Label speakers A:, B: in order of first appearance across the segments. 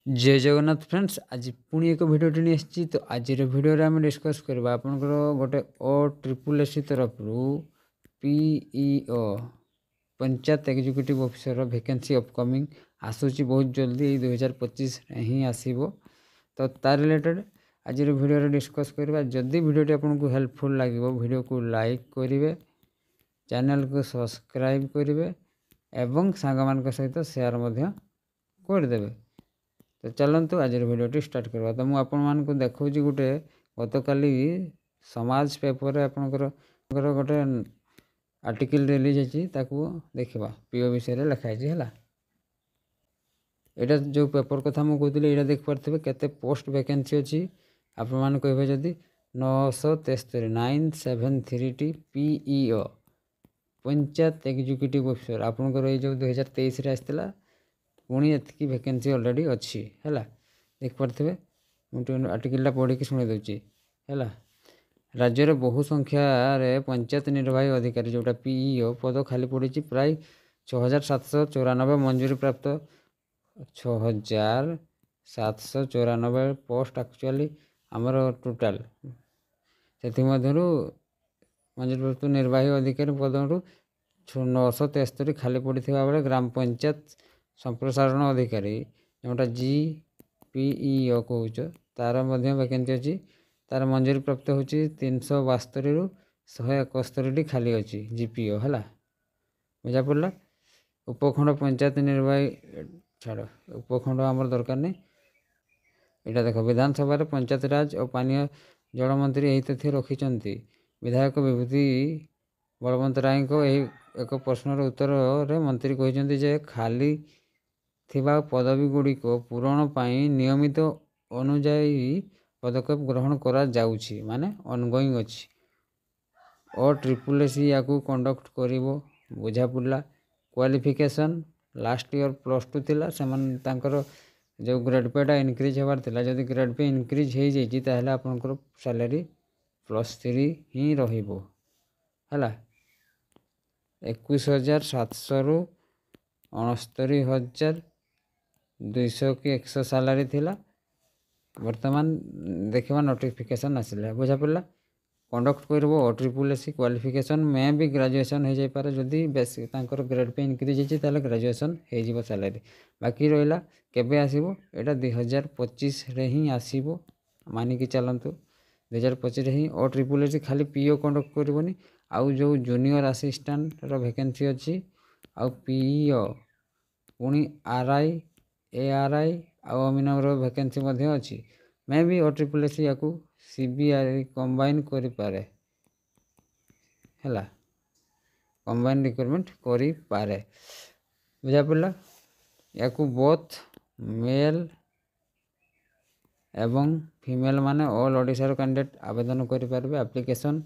A: जय जगन्नाथ फ्रेंड्स। आज पुणी एक भिडियो नहीं आसी। तो आज भिडियो आम डिस्कस करवा आपंकर गोटे OSSC तरफ PEO panchayat executive officer vacancy upcoming आसूची बहुत जल्दी 2025 ही आसो। तो तार रिलेटेड आज भिडियो डिस्कस करवा। जदि भिडियोटी आपको हेल्पफुल लगे भिडियो को लाइक करेंगे, चैनल को सब्सक्राइब करेंगे एवं सांग मान सहित शेयर करदे। तो चलतु आज भिडियो स्टार्ट करवा। तो मुझे आपण को देखा गोटे गत काली समाज पेपर आपंकर गोटे आर्टिकल रिलीज होती देखा पीओ विषय लिखाई है। यहाँ जो पेपर कथा मुझे कहती यहाँ देख पारे केते पोस्ट वैकेंसी अच्छी आपण कहे जदि 973 973 PEO पंचायत एग्जीक्यूटिव ऑफिसर आपंकर ये जो 2023 आसाला पुणी एति वैकेंसी ऑलरेडी अच्छी है। देख पारे मुझे आर्टिकल पढ़ी शुणी दूसरी है। राज्य बहु संख्यार पंचायत निर्वाही अधिकारी जोटा PEO पद खाली पड़ी प्राय 6794 मंजूरी प्राप्त 6794 पोस्ट एक्चुअली आमर टोटाल से मंजूरी प्राप्त निर्वाही अधिकारी पदू 973 खाली पड़ी बेले ग्राम पंचायत संप्रसारण अधिकारी जोटा GPEO कौच तार वैकेंसी अच्छी। तार मंजूरी प्राप्त हो 372 रु 171 खाली अच्छी GPO है। बुझा पड़ा। उपखंड पंचायत निर्वाही छाड़ उपखंड आमर दरकार नहीं। यहाँ देख विधानसभा पंचायत राज और पानीय जल मंत्री यही तथ्य रखिंट। विधायक विभूति बलवंत राय को एक प्रश्नर उत्तर रे मंत्री कहते जे खाली थिबा पदवी गुड़िक पूरण पाई नियमित अनुजाई पदक्षेप ग्रहण करा जाउछि माने ऑनगोइंग अछि। OSSC या कंडक्ट करिवो। बुझा पड़ा। क्वालिफिकेशन लास्ट ईयर +2 थिला सेमन तांकर जो ग्रेड पेटा इनक्रीज होबार थिला। जदि ग्रेड पे इनक्रीज हो जाइछि ताहले आपनकर सैलरी +3 ही रहिबो है। 21,700 रु 69,200 की 100 सैलरी थिला। वर्तमान देखा नोटिफिकेशन आसिला। बुझा पड़ा। कंडक्ट करबो OSSC क्वालिफिकेशन में भी ग्रेजुएशन हो जाई पारे। जदि बेस तांकर ग्रेड पे इनक्रीज होइछि ताले ग्रेजुएशन हो जिवो सैलरी। बाकी रहिला केबे आसीबो एटा 2025 रे ही आसीबो मानिकी चलंतु। 2025 रे ही OSSC खाली PO कंडक्ट करबोनी। आउ जो जूनियर असिस्टेंट रो वैकेंसी अच्छी आउ PEO पुणी RI ARI आउ अमीनर वैकेंसी अच्छी। मैं भी OSSC या CBI कंबाइन करि पारे है। कंबाइन रिक्रूटमेंट करि पारे। बुझा पड़ा। या बोथ मेल एवं फीमेल माने ऑल ओडिशा कैंडिडेट आवेदन करि पारबे। एप्लिकेशन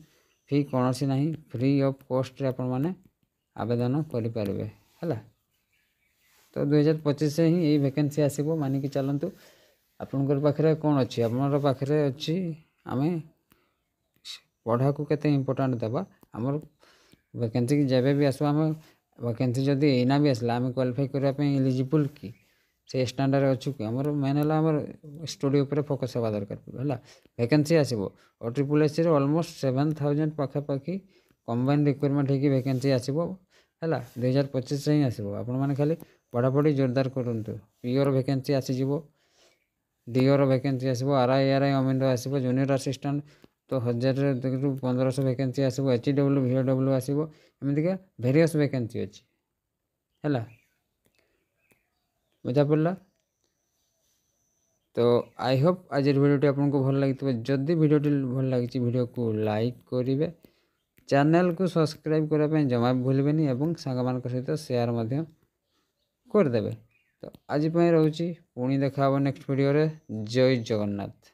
A: फी कौन सी नहीं फ्री ऑफ कॉस्ट रे आपण माने आवेदन करि पारबे है। तो 2025 से ही यही वैकेंसी आसीबो मानिकी चलंतु। आपनकर पाखरे कौन अच्छी आपनर पाखरे अच्छी आमे पढ़ा को केते इंपोर्टेंट देबा। आमर वैकेंसी की जेबे भी आसो आम वैकेंसी जदि एना भी आसला आम क्वालिफाई करबा पे एलिजिबल कि से स्टैंडर्ड अच्छु कि आमर मेन है आमर स्टडी ऊपर फोकस होगा दरकार है। वैकेंसी आसीबो OSSC रे ऑलमोस्ट 7000 पाखापाखि कंबाइन रिक्वायरमेंट होगी वैकेंसी आसीबो है। 2025 से ही आसीबो। आपण माने खाली पढ़ापढ़ी जोरदार करंतु। PO रो वैकेंसी आसीजिवो। DO रो वैकेंसी आसीबो। RI ARI अमीन आसीबो। जूनियर असिस्टेंट तो 1000 रु 1500 वैकेंसी आसीबो। HW VW आसीबो। एमती का वेरियस वैकेंसी अच्छी है। बुझा पड़ा। तो आई होप आज भिडियोटी आपको भल लगी। जदि भिडियोटी भल लगी भिडियो को लाइक करेंगे, चैनल को सब्सक्राइब करने जमा भूलें और सांग सहित शेयर करदे। तो आज रोची पुणी देखा नेक्स्ट वीडियो रे। जय जगन्नाथ।